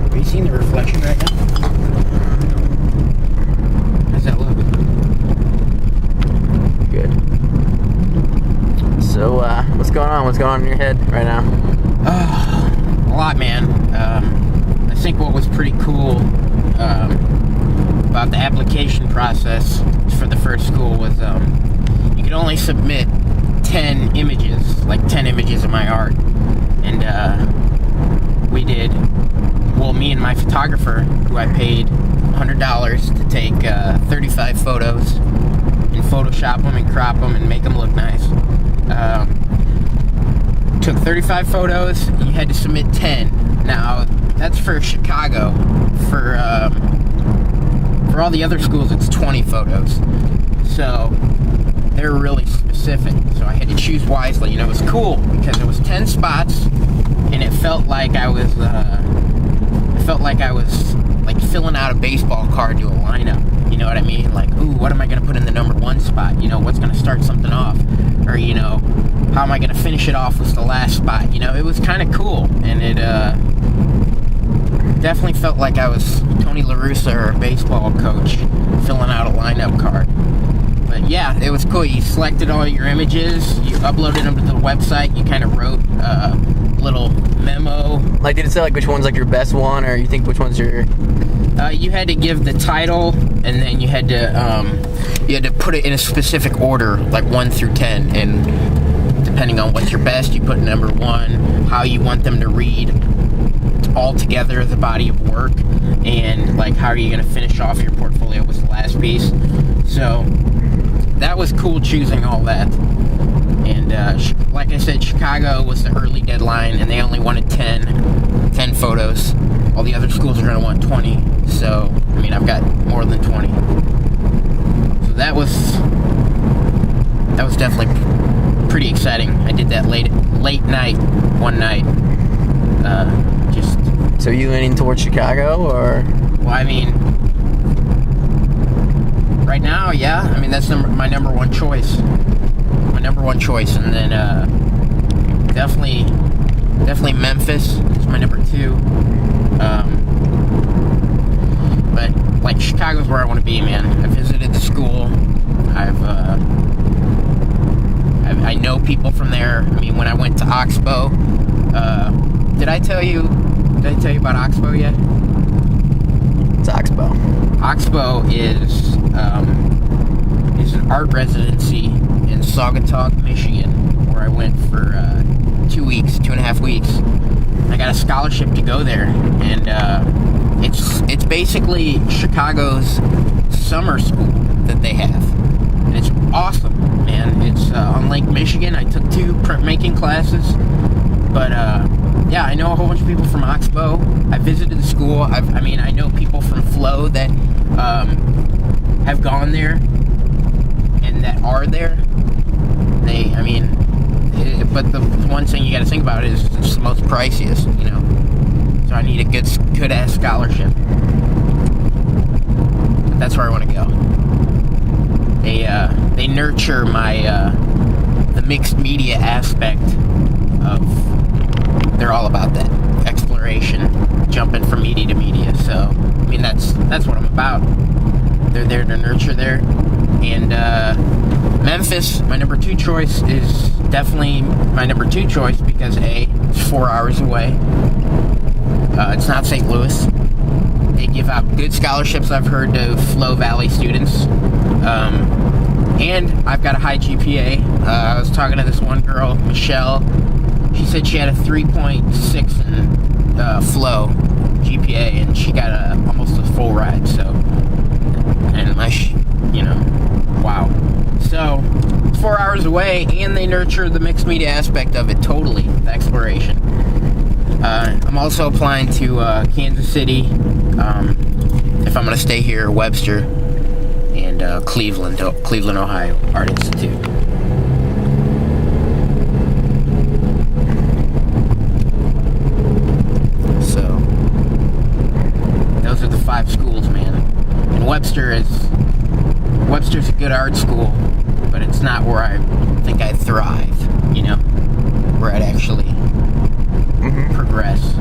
Have you seen the reflection right now? How's that look? Good. So, what's going on? What's going on in your head right now? A lot, man. I think what was pretty cool about the application process for the first school was you could only submit 10 images, like 10 images of my art. And we did, well, me and my photographer, who I paid $100 to take 35 photos and Photoshop them and crop them and make them look nice. Took 35 photos, and you had to submit 10. Now, that's for Chicago. For all the other schools, it's 20 photos. So, they're really specific. So I had to choose wisely, and it was cool because it was 10 spots, and it felt like I was like filling out a baseball card to a lineup. You know what I mean? Like, ooh, what am I going to put in the number 1 spot? You know, what's going to start something off? Or, you know, how am I going to finish it off with the last spot? You know, it was kind of cool, and it definitely felt like I was Tony La Russa, or a baseball coach, filling out a lineup card. But yeah, it was cool. You selected all your images, you uploaded them to the website, you kind of wrote a little memo. Like, did it say, like, which one's, like, your best one, or you think which one's your... You had to give the title, and then you had to put it in a specific order, like 1 through 10, and depending on what's your best, you put number 1, how you want them to read all together, the body of work, and, like, how are you going to finish off your portfolio was the last piece. So that was cool, choosing all that. And like I said, Chicago was the early deadline, and they only wanted 10 photos. All the other schools are going to want 20. So, I mean, I've got more than 20. So that was definitely pretty exciting. I did that late night, one night. So you leaning towards Chicago, or? Well, I mean, right now, yeah. I mean, that's my number one choice. And then definitely Memphis is my number 2. But like, Chicago's where I want to be, man. I visited the school. I know people from there. I mean, when I went to Oxbow, did I tell you about Oxbow yet? It's Oxbow. Oxbow is an art residency in Saugatuck, Michigan, where I went for 2.5 weeks. I got a scholarship to go there, and it's basically Chicago's summer school that they have, and it's awesome, man. It's on Lake Michigan. I took 2 printmaking classes, but yeah, I know a whole bunch of people from Oxbow. I visited the school. I know people from Flow that have gone there and that are there. But the one thing you got to think about is it's the most priciest, you know. So I need a good ass scholarship. But that's where I want to go. They nurture the mixed media aspect of. They're all about that exploration, jumping from media to media. So I mean, that's what I'm about. They're there to nurture there. And Memphis, my number 2 choice, is definitely my number 2 choice because it's 4 hours away. It's not St. Louis. They give out good scholarships, I've heard, to Flow Valley students. And I've got a high GPA. I was talking to this one girl, Michelle. She said she had a 3.6 in Flow GPA, and she got almost a full ride. So, and wow. So, it's 4 hours away, and they nurture the mixed media aspect of it totally, the exploration. I'm also applying to Kansas City, if I'm going to stay here, Webster, and Cleveland, Ohio Art Institute. So, those are the 5 schools, man. And Webster's a good art school, but it's not where I think I'd thrive, you know, where I'd actually progress.